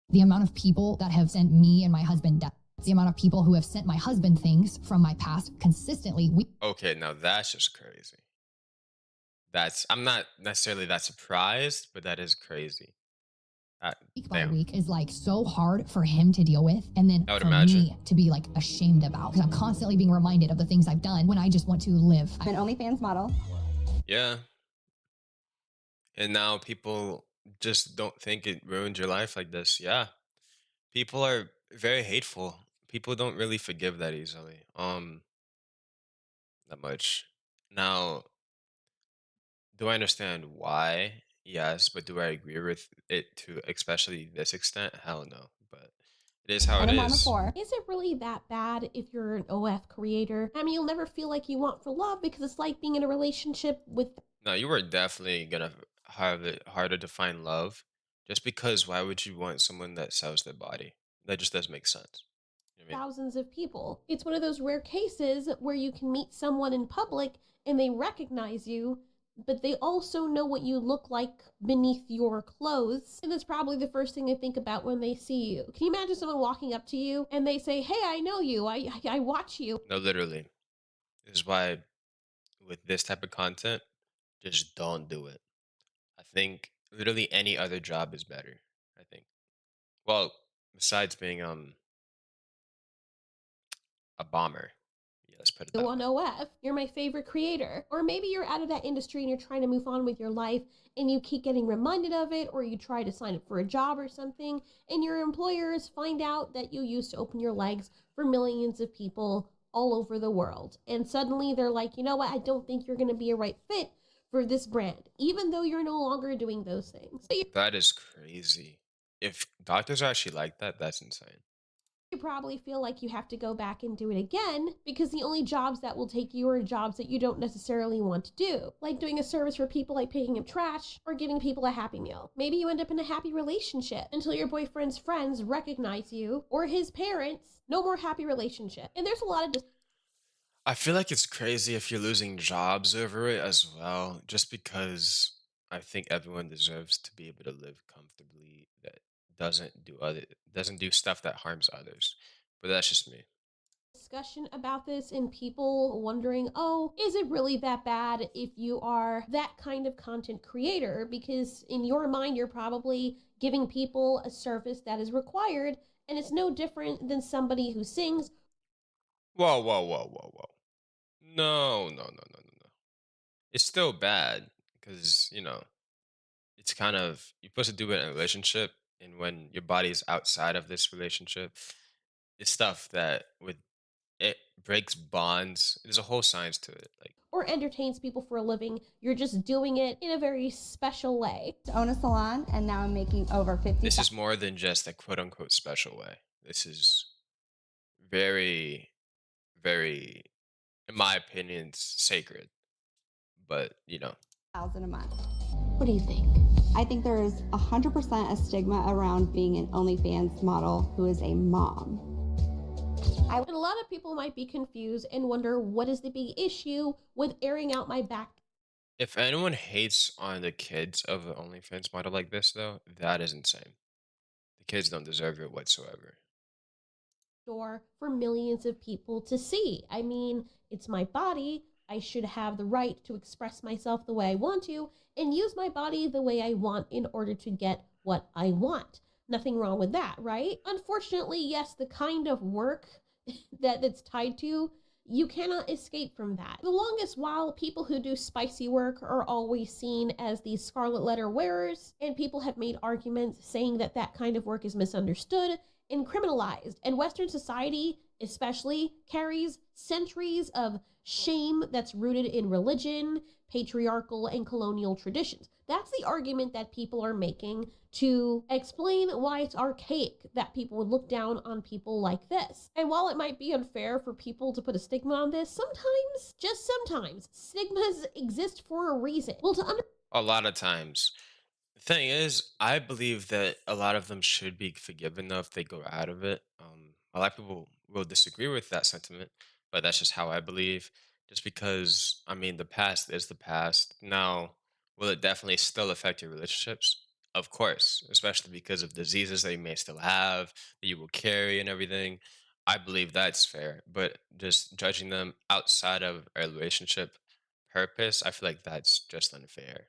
The amount of people that have sent me and my husband death, the amount of people who have sent my husband things from my past consistently, week Okay, now that's just crazy. I'm not necessarily that surprised, but that is crazy. Uh, by Damn, week, is like so hard for him to deal with. And then I would for imagine. me to be like ashamed about, because I'm constantly being reminded of the things I've done when I just want to live. I'm an OnlyFans model. Yeah, and now people just don't think it ruined your life like this. Yeah, people are very hateful. People don't really forgive that easily. That much. Now, do I understand why? Yes, but do I agree with it to especially this extent? Hell no. But it is how And it a mom of is. four. Is it really that bad if you're an OF creator? I mean, you'll never feel like you want for love because it's like being in a relationship with. No, you are definitely gonna have it harder to find love. Just because why would you want someone that sells their body? That just doesn't make sense. You know what I mean? Thousands of people. It's one of those rare cases where you can meet someone in public and they recognize you, but they also know what you look like beneath your clothes. And that's probably the first thing they think about when they see you. Can you imagine someone walking up to you and they say, "Hey, I know you. I watch you." No, literally. This is why with this type of content, just don't do it. I think literally any other job is better. I think. Well, besides being a bomber. Yeah, let's put it You that on way. OF, you're my favorite creator. Or maybe you're out of that industry and you're trying to move on with your life and you keep getting reminded of it, or you try to sign up for a job or something, and your employers find out that you used to open your legs for millions of people all over the world. And suddenly they're like, you know what, I don't think you're gonna be a right fit for this brand, even though you're no longer doing those things. So That is crazy. If doctors are actually like that, that's insane. you probably feel like you have to go back and do it again because the only jobs that will take you are jobs that you don't necessarily want to do, like doing a service for people, like picking up trash or giving people a happy meal. Maybe you end up in a happy relationship until your boyfriend's friends recognize you, or his parents. No more happy relationship. And there's a lot of I feel like it's crazy if you're losing jobs over it as well, just because I think everyone deserves to be able to live comfortably that doesn't do stuff that harms others. But that's just me. discussion about this and people wondering, oh, is it really that bad if you are that kind of content creator? Because in your mind, you're probably giving people a service that is required, and it's no different than somebody who sings. Whoa, whoa, whoa, whoa, whoa. No, no, no, no, no, no. It's still bad because, it's kind of you're supposed to do it in a relationship, and when your body is outside of this relationship, it's stuff that with it breaks bonds. There's a whole science to it. Like Or entertains people for a living. You're just doing it in a very special way. To own a salon, and now I'm making over 50. this is more than just a quote unquote special way. This is very, very, in my opinion, sacred. But Thousand a month. What do you think? I think there is 100% a stigma around being an OnlyFans model who is a mom. And a lot of people might be confused and wonder, what is the big issue with airing out my back if anyone hates on the kids of the OnlyFans model like this, though, that is insane. The kids don't deserve it whatsoever. door for millions of people to see? I mean, it's my body. I should have the right to express myself the way I want to and use my body the way I want in order to get what I want. Nothing wrong with that, right? Unfortunately, yes, the kind of work that's tied to, you cannot escape from that. The longest while, people who do spicy work are always seen as the scarlet letter wearers, and people have made arguments saying that that kind of work is misunderstood and criminalized. And Western society, especially, carries centuries of shame that's rooted in religion, patriarchal, and colonial traditions. That's the argument that people are making to explain why it's archaic that people would look down on people like this. And while it might be unfair for people to put a stigma on this, sometimes, just sometimes, stigmas exist for a reason. Well, to A lot of times. The thing is, I believe that a lot of them should be forgiven though if they go out of it. A lot of people will disagree with that sentiment, but that's just how I believe. Just because, I mean, the past is the past. Now, will it definitely still affect your relationships? Of course, especially because of diseases that you may still have, that you will carry and everything. I believe that's fair. But just judging them outside of a relationship purpose, I feel like that's just unfair.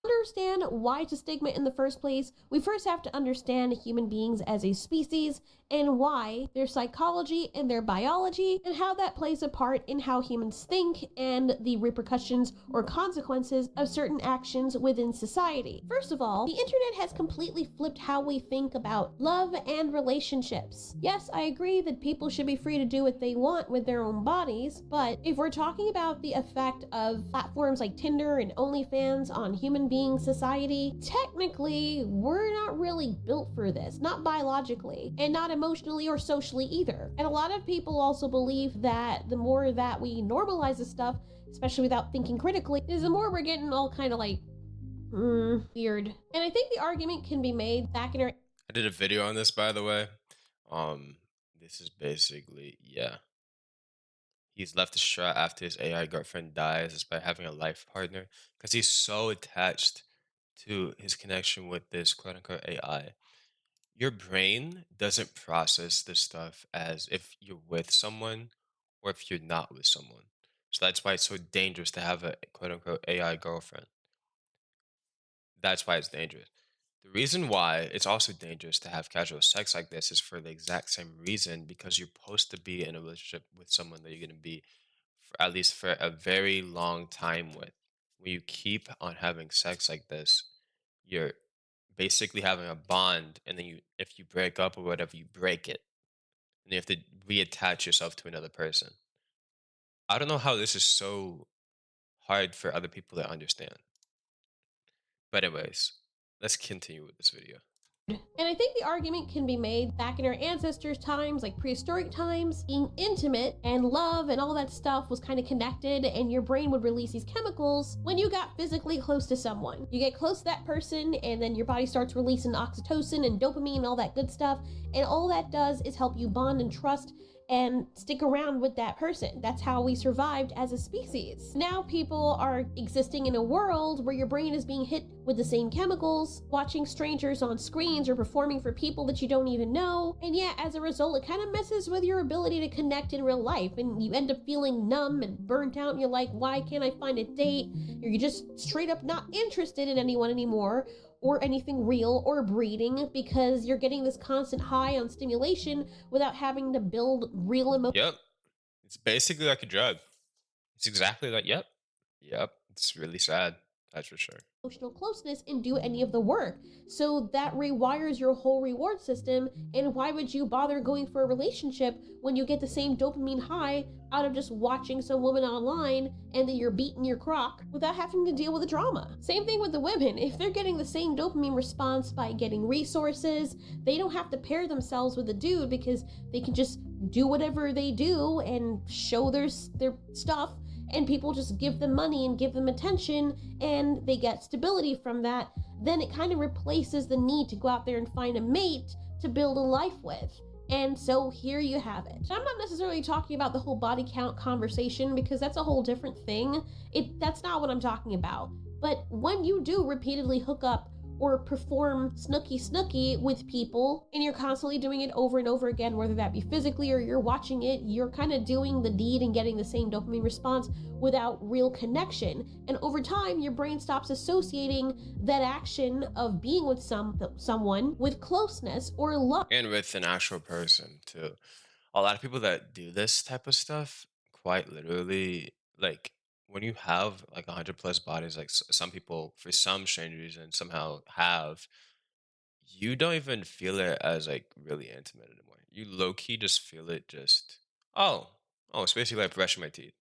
Understand why it's a stigma in the first place, we first have to understand human beings as a species and why their psychology and their biology and how that plays a part in how humans think and the repercussions or consequences of certain actions within society. First of all, the internet has completely flipped how we think about love and relationships. Yes, I agree that people should be free to do what they want with their own bodies, but if we're talking about the effect of platforms like Tinder and OnlyFans on human being society, technically, we're not really built for this, not biologically, and not emotionally or socially either. And a lot of people also believe that the more that we normalize this stuff, especially without thinking critically, is the more we're getting all kind of like, weird. And I think the argument can be made back in our I did a video on this, by the way. Um, this is basically, yeah. He's left distraught after his AI girlfriend dies despite having a life partner because he's so attached to his connection with this quote unquote AI. Your brain doesn't process this stuff as if you're with someone or if you're not with someone. So that's why it's so dangerous to have a quote unquote AI girlfriend. That's why it's dangerous. The reason why it's also dangerous to have casual sex like this is for the exact same reason because you're supposed to be in a relationship with someone that you're going to be for at least for a very long time with. When you keep on having sex like this, you're basically having a bond, and then you, if you break up or whatever, you break it, and you have to reattach yourself to another person. I don't know how this is so hard for other people to understand. But anyways, let's continue with this video. And I think the argument can be made back in our ancestors' times, like prehistoric times, being intimate and love and all that stuff was kind of connected, and your brain would release these chemicals when you got physically close to someone. You get close to that person, and then your body starts releasing oxytocin and dopamine and all that good stuff. And all that does is help you bond and trust and stick around with that person. That's how we survived as a species. Now people are existing in a world where your brain is being hit with the same chemicals, watching strangers on screens or performing for people that you don't even know. And yeah, as a result, it kind of messes with your ability to connect in real life, and you end up feeling numb and burnt out, and you're like, why can't I find a date? Or you're just straight up not interested in anyone anymore, or anything real or breeding, because you're getting this constant high on stimulation without having to build real emotion. Yep. It's basically like a drug. It's exactly like, yep. Yep. It's really sad. That's for sure. Emotional closeness and do any of the work. So that rewires your whole reward system. And why would you bother going for a relationship when you get the same dopamine high out of just watching some woman online and then you're beating your crock without having to deal with the drama? Same thing with the women. If they're getting the same dopamine response by getting resources, they don't have to pair themselves with a dude because they can just do whatever they do and show their stuff, and people just give them money and give them attention, and they get stability from that. Then it kind of replaces the need to go out there and find a mate to build a life with. And so here you have it. I'm not necessarily talking about the whole body count conversation because that's a whole different thing. That's not what I'm talking about. But when you do repeatedly hook up or perform snooky with people, and you're constantly doing it over and over again, whether that be physically or you're watching it, you're kind of doing the deed and getting the same dopamine response without real connection. And over time, your brain stops associating that action of being with someone with closeness or love. And with an actual person, too. A lot of people that do this type of stuff, quite literally, like, when you have like 100 plus bodies, like some people, for some strange reason, somehow have, you don't even feel it as like really intimate anymore. You low key just feel it just, oh, it's basically like brushing my teeth.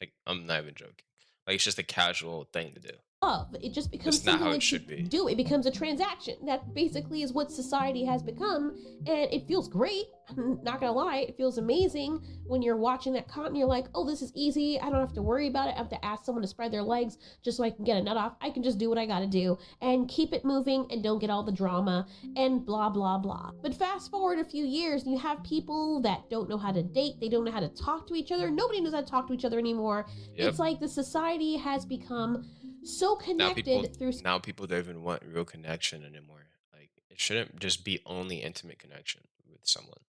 Like, I'm not even joking. Like, it's just a casual thing to do. Love. It just becomes That's not something how it that you should be. do. It becomes a transaction. That basically is what society has become, and it feels great. I'm not gonna lie, it feels amazing when you're watching that content. You're like, oh, this is easy. I don't have to worry about it. I have to ask someone to spread their legs just so I can get a nut off. I can just do what I gotta do and keep it moving and don't get all the drama and blah blah blah. But fast forward a few years and you have people that don't know how to date. They don't know how to talk to each other. Nobody knows how to talk to each other anymore. Yep. It's like the society has become so connected through now people don't even want real connection anymore. Like it shouldn't just be only intimate connection with someone,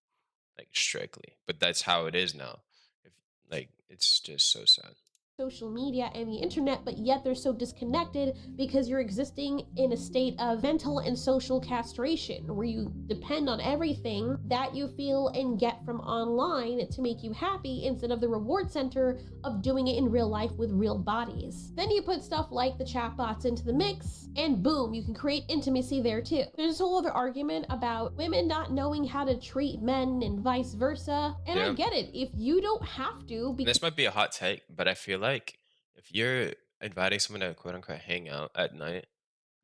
like strictly. But that's how it is now. If like it's just so sad. social media and the internet, but yet they're so disconnected because you're existing in a state of mental and social castration where you depend on everything that you feel and get from online to make you happy instead of the reward center of doing it in real life with real bodies. Then you put stuff like the chatbots into the mix and boom, you can create intimacy there too. There's this whole other argument about women not knowing how to treat men and vice versa. And I get it. If you don't have to, This might be a hot take, but I feel like if you're inviting someone to quote unquote hang out at night,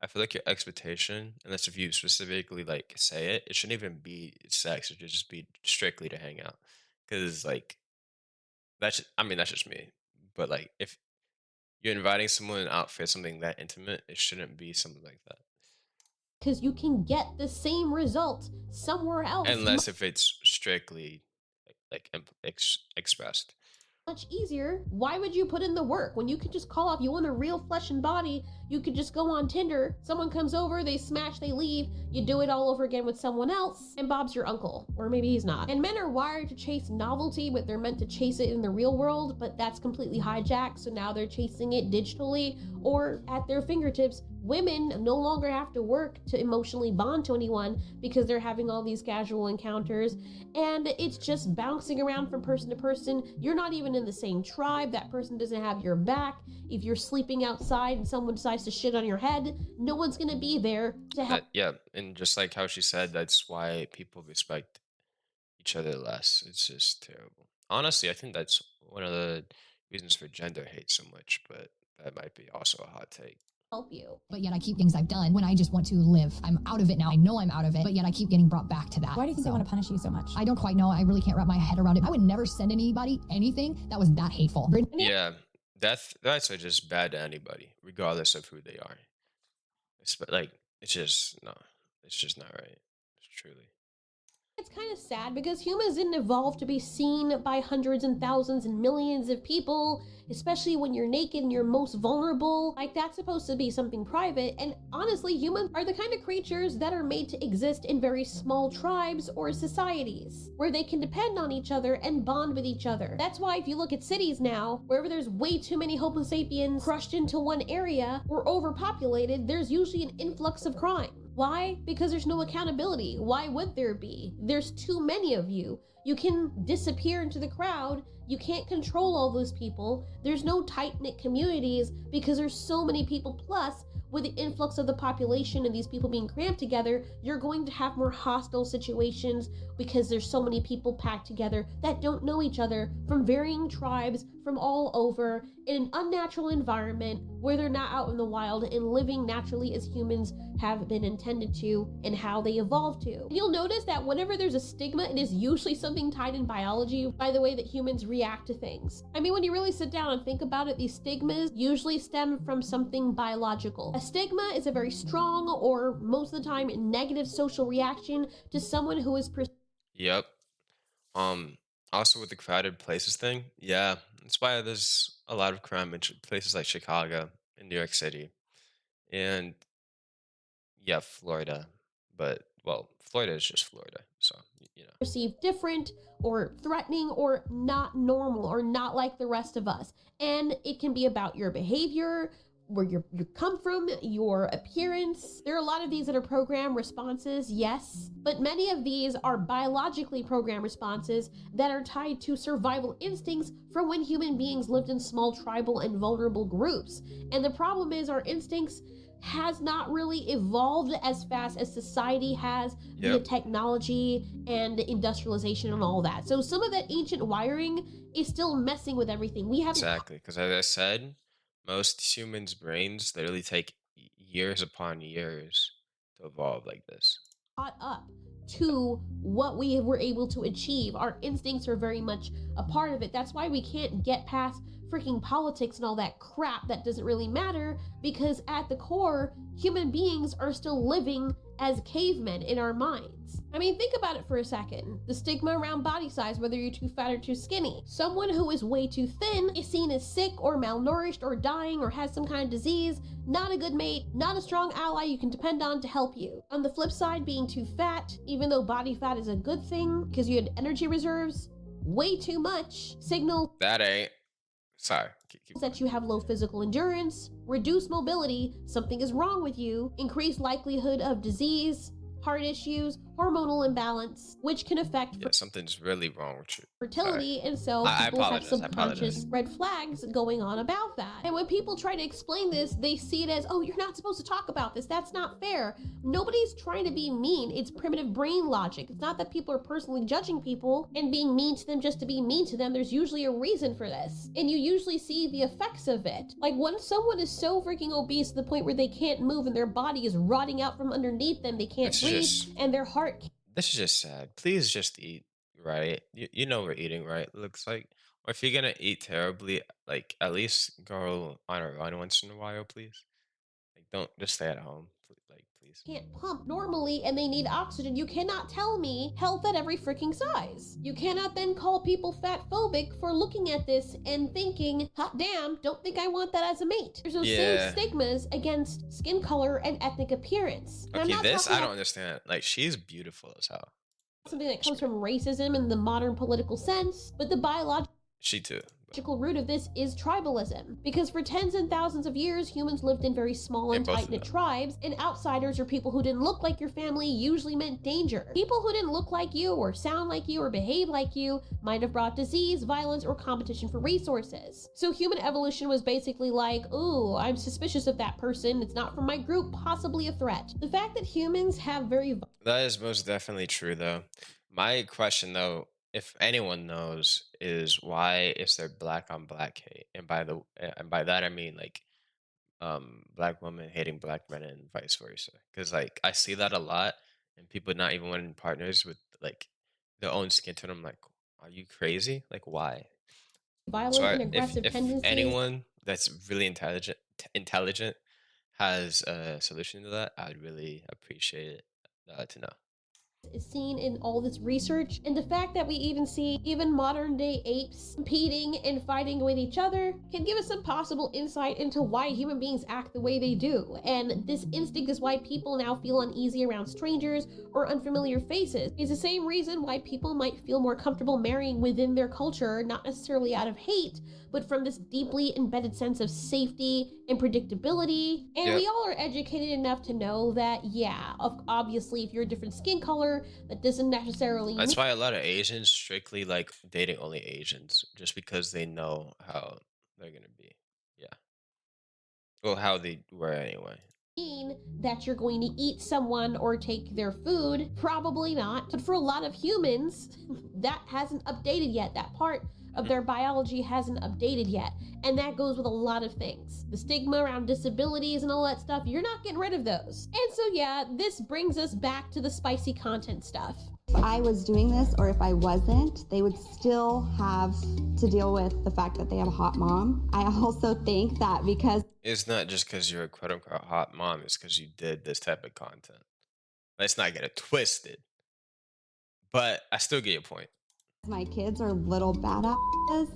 I feel like your expectation, unless if you specifically like say it, it shouldn't even be sex. It should just be strictly to hang out. Because like I mean that's just me. But like if you're inviting someone out for something that intimate, it shouldn't be something like that. because you can get the same result somewhere else. Unless if it's strictly expressed. Much easier. Why would you put in the work when you can just call up? You want a real flesh and body, you could just go on Tinder, someone comes over, they smash, they leave, you do it all over again with someone else, and Bob's your uncle. Or maybe he's not. And men are wired to chase novelty, but they're meant to chase it in the real world, but that's completely hijacked, so now they're chasing it digitally or at their fingertips. Women no longer have to work to emotionally bond to anyone because they're having all these casual encounters, and it's just bouncing around from person to person. You're not even in the same tribe. That person doesn't have your back. If you're sleeping outside and someone decides to shit on your head, no one's gonna be there to help. Yeah, and just like how she said, that's why people respect each other less. It's just terrible. Honestly, I think that's one of the reasons for gender hate so much, but that might be also a hot take. Help you. But yet I keep things I've done when I just want to live. I'm out of it now. I know I'm out of it, but yet I keep getting brought back to that. Why do you think they want to punish you so much? I don't quite know. I really can't wrap my head around it. I would never send anybody anything that was that hateful. Yeah, that's just bad to anybody, regardless of who they are. Like it's just no, it's just not right. It's truly. It's kind of sad because humans didn't evolve to be seen by hundreds and thousands and millions of people, especially when you're naked and you're most vulnerable. Like, that's supposed to be something private. And honestly, humans are the kind of creatures that are made to exist in very small tribes or societies where they can depend on each other and bond with each other. That's why if you look at cities now, wherever there's way too many Homo sapiens crushed into one area or overpopulated, there's usually an influx of crime. Why? Because there's no accountability. Why would there be? There's too many of you. You can disappear into the crowd. You can't control all those people. There's no tight-knit communities because there's so many people. Plus, with the influx of the population and these people being cramped together, you're going to have more hostile situations because there's so many people packed together that don't know each other from varying tribes from all over in an unnatural environment where they're not out in the wild and living naturally as humans have been intended to and how they evolved to. And you'll notice that whenever there's a stigma, it is usually something tied in biology by the way that humans react to things. I mean, when you really sit down and think about it, these stigmas usually stem from something biological. A stigma is a very strong or most of the time negative social reaction to someone who is Yep. Also with the crowded places thing, yeah, that's why there's a lot of crime in places like Chicago and New York City, and yeah, Florida. But well, Florida is just Florida, so you know. perceived different or threatening or not normal or not like the rest of us. And it can be about your behavior, where you come from, your appearance. There are a lot of these that are program responses, yes, but many of these are biologically programmed responses that are tied to survival instincts from when human beings lived in small tribal and vulnerable groups. And the problem is our instincts has not really evolved as fast as society has via technology and industrialization and all that. So some of that ancient wiring is still messing with everything. We haven't Exactly, because as I said, most humans' brains literally take years upon years to evolve like this. caught up to what we were able to achieve. Our instincts are very much a part of it. That's why we can't get past freaking politics and all that crap that doesn't really matter, because at the core, human beings are still living as cavemen in our minds. I mean, think about it for a second. The stigma around body size, whether you're too fat or too skinny. Someone who is way too thin is seen as sick or malnourished or dying or has some kind of disease, not a good mate, not a strong ally you can depend on to help you. On the flip side, being too fat, even though body fat is a good thing because you had energy reserves, way too much signal That ain't. Sorry. Keep that you have low physical endurance, reduced mobility, something is wrong with you, increased likelihood of disease, heart issues, hormonal imbalance, which can affect Yeah, something's really wrong with you. fertility, and so I people have apologize, subconscious red flags going on about that. And when people try to explain this, they see it as, oh, you're not supposed to talk about this. That's not fair. Nobody's trying to be mean. It's primitive brain logic. It's not that people are personally judging people and being mean to them just to be mean to them. There's usually a reason for this. And you usually see the effects of it. Like when someone is so freaking obese to the point where they can't move and their body is rotting out from underneath them, they can't breathe, and their heart This is just sad. Please just eat right. You know we're eating right, looks like. Or if you're gonna eat terribly, like at least go on a run once in a while, please. Like don't just stay at home. Like please. can't pump normally and they need oxygen. You cannot tell me health at every freaking size. You cannot then call people fat phobic for looking at this and thinking, hot damn, don't think I want that as a mate. There's those same stigmas against skin color and ethnic appeance. Okay, this I don't understand. Like she's beautiful as hell. Something that comes from racism in the modern political sense, but the biological She too. root of this is tribalism, because for tens and thousands of years humans lived in very small and tight-knit tribes, and outsiders or people who didn't look like your family usually meant danger. People who didn't look like you or sound like you or behave like you might have brought disease, violence, or competition for resources. So human evolution was basically like, ooh, I'm suspicious of that person, it's not from my group, possibly a threat. The fact that humans have very That is most definitely true though. My question though, if anyone knows, is why is there black on black hate? And by that I mean like black women hating black men and vice versa. Because like I see that a lot, and people not even wanting partners with like their own skin tone. I'm like, are you crazy? Like why? So violent and aggressive if tendencies. anyone that's really intelligent has a solution to that, I'd really appreciate it to know. Is seen in all this research, and the fact that we even see even modern day apes competing and fighting with each other can give us some possible insight into why human beings act the way they do. And this instinct is why people now feel uneasy around strangers or unfamiliar faces. It's the same reason why people might feel more comfortable marrying within their culture, not necessarily out of hate, but from this deeply embedded sense of safety and predictability. And we all are educated enough to know that, yeah, obviously if you're a different skin color, that doesn't necessarily That's why a lot of Asians strictly like dating only Asians, just because they know how they're gonna be. Yeah. Well, how they were anyway. mean that you're going to eat someone or take their food. Probably not. But for a lot of humans, that hasn't updated yet. That part of their biology hasn't updated yet. And that goes with a lot of things. The stigma around disabilities and all that stuff, you're not getting rid of those. And so yeah, this brings us back to the spicy content stuff. If I was doing this or if I wasn't, they would still have to deal with the fact that they have a hot mom. I also think that because It's not just because you're a quote unquote hot mom, it's because you did this type of content. Let's not get it twisted. But I still get your point. my kids are little badasses,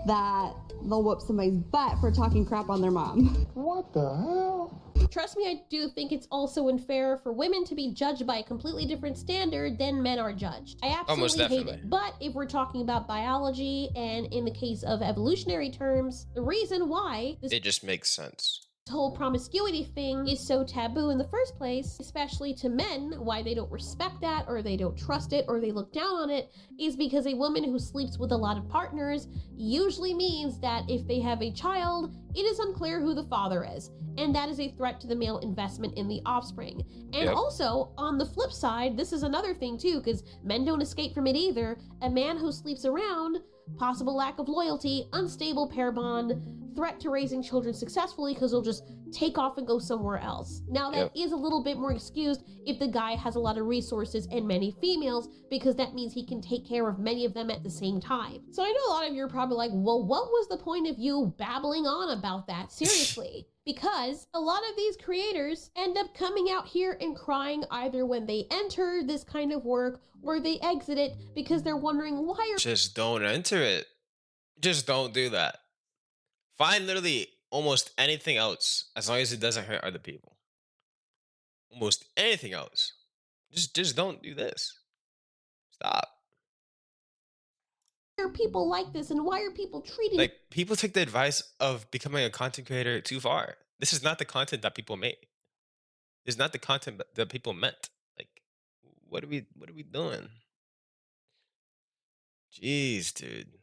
that they'll whoop somebody's butt for talking crap on their mom. What the hell? Trust me, I do think it's also unfair for women to be judged by a completely different standard than men are judged. I absolutely hate it. But if we're talking about biology, and in the case of evolutionary terms, the reason why this It just makes sense. whole promiscuity thing is so taboo in the first place, especially to men, why they don't respect that, or they don't trust it, or they look down on it, is because a woman who sleeps with a lot of partners usually means that if they have a child, it is unclear who the father is. And that is a threat to the male investment in the offspring. And also, on the flip side, this is another thing too, because men don't escape from it either. A man who sleeps around, possible lack of loyalty, unstable pair bond, threat to raising children successfully because they'll just take off and go somewhere else. Now that is a little bit more excused if the guy has a lot of resources and many females, because that means he can take care of many of them at the same time. So I know a lot of you are probably like, well, what was the point of you babbling on about that? Seriously. because a lot of these creators end up coming out here and crying either when they enter this kind of work or they exit it because they're wondering why are Just don't enter it. Just don't do that. Find literally almost anything else as long as it doesn't hurt other people. Almost anything else. Just don't do this. Stop. people like this and why are people treating Like, people take the advice of becoming a content creator too far. This is not the content that people made. This is not the content that people meant. Like, what are we doing? Jeez, dude.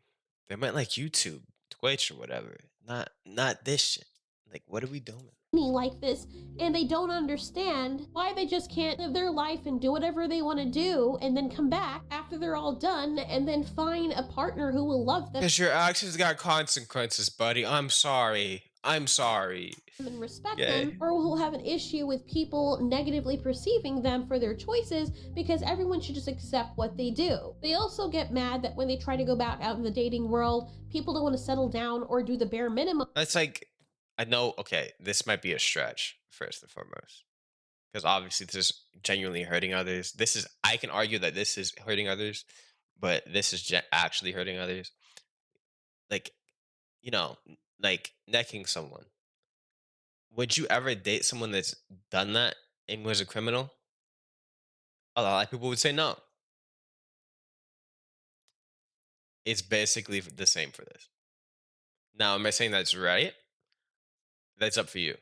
They meant like YouTube, Twitch, or whatever. Not this shit. Like, what are we doing? me like this, and they don't understand why they just can't live their life and do whatever they want to do and then come back after they're all done and then find a partner who will love them Because your actions got consequences, buddy. I'm sorry. I'm sorry. and respect Yeah. them, or who have an issue with people negatively perceiving them for their choices because everyone should just accept what they do. They also get mad that when they try to go back out in the dating world, people don't want to settle down or do the bare minimum. That's like, I know, okay, this might be a stretch, first and foremost. Because obviously this is genuinely hurting others. I can argue that this is hurting others, but this is actually hurting others. Like, like necking someone. Would you ever date someone that's done that and was a criminal? A lot of people would say no. It's basically the same for this. Now, am I saying that's right? That's up for you.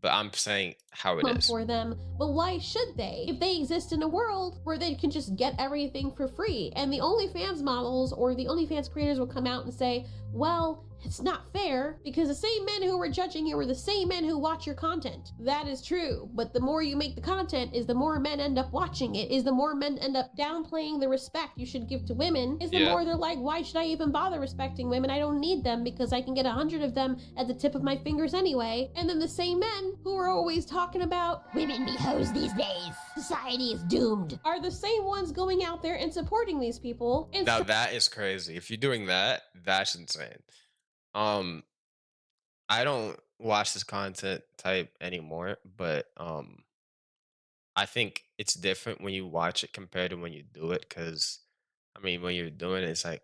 But I'm saying how it is. For them, but why should they? If they exist in a world where they can just get everything for free, and the OnlyFans models or the OnlyFans creators will come out and say, well, it's not fair because the same men who were judging you were the same men who watch your content. That is true, but the more you make the content is the more men end up watching it, is the more men end up downplaying the respect you should give to women, is the more they're like, why should I even bother respecting women? I don't need them because I can get 100 of them at the tip of my fingers anyway. And then the same men who are always talking about women be hoes these days, society is doomed, are the same ones going out there and supporting these people. And Now that is crazy. If you're doing that, that's insane. I don't watch this content type anymore, but I think it's different when you watch it compared to when you do it. Because I mean, when you're doing it, it's like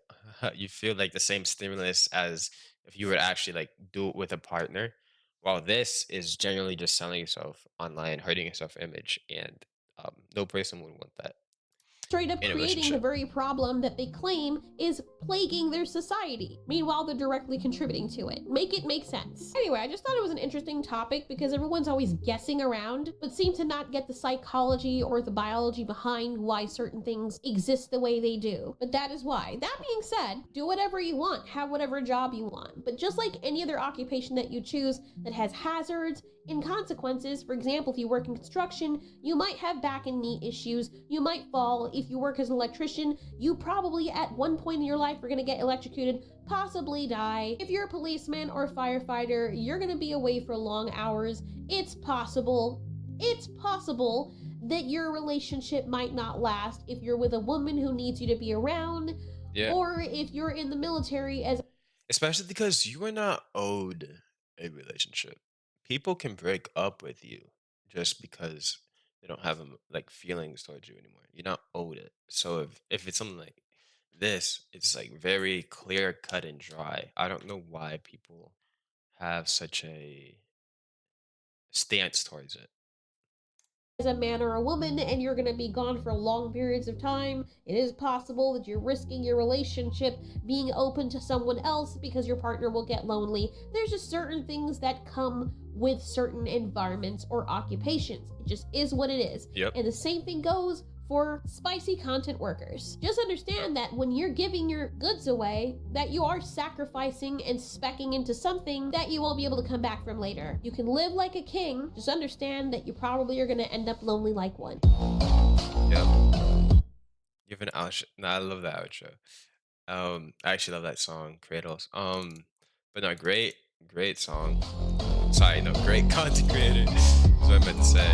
you feel like the same stimulus as if you were to actually like do it with a partner. While this is generally just selling yourself online, hurting your self image, and no person would want that. straight up In a creating the relationship. very problem that they claim is plaguing their society. Meanwhile, they're directly contributing to it. Make it make sense. Anyway, I just thought it was an interesting topic because everyone's always guessing around, but seem to not get the psychology or the biology behind why certain things exist the way they do. But that is why. That being said, do whatever you want, have whatever job you want. But just like any other occupation that you choose that has hazards and consequences, for example, if you work in construction, you might have back and knee issues, you might fall. If you work as an electrician, you probably at one point in your life are gonna get electrocuted, possibly die. If you're a policeman or a firefighter, you're gonna be away for long hours. It's possible that your relationship might not last if you're with a woman who needs you to be around, or if you're in the military as Especially because you are not owed a relationship. People can break up with you just because they don't have like feelings towards you anymore. You're not owed it. So if it's something like this, it's like very clear cut and dry. I don't know why people have such a stance towards it. a man or a woman and you're going to be gone for long periods of time, it is possible that you're risking your relationship being open to someone else because your partner will get lonely. There's just certain things that come with certain environments or occupations. It just is what it is. Yep. And the same thing goes for spicy content workers. Just understand that when you're giving your goods away, that you are sacrificing and specking into something that you won't be able to come back from later. You can live like a king, just understand that you probably are gonna end up lonely like one. Yep. You have an outro. No, I love that outro. I actually love that song, Cradles. But no, great song. Sorry, no, great content creator. That's what I meant to say.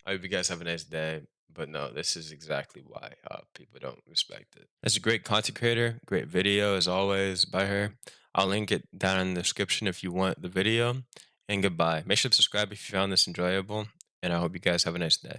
I hope you guys have a nice day. But no, this is exactly why people don't respect it. That's a great content creator. Great video as always by her. I'll link it down in the description if you want the video. and goodbye. Make sure to subscribe if you found this enjoyable, and I hope you guys have a nice day.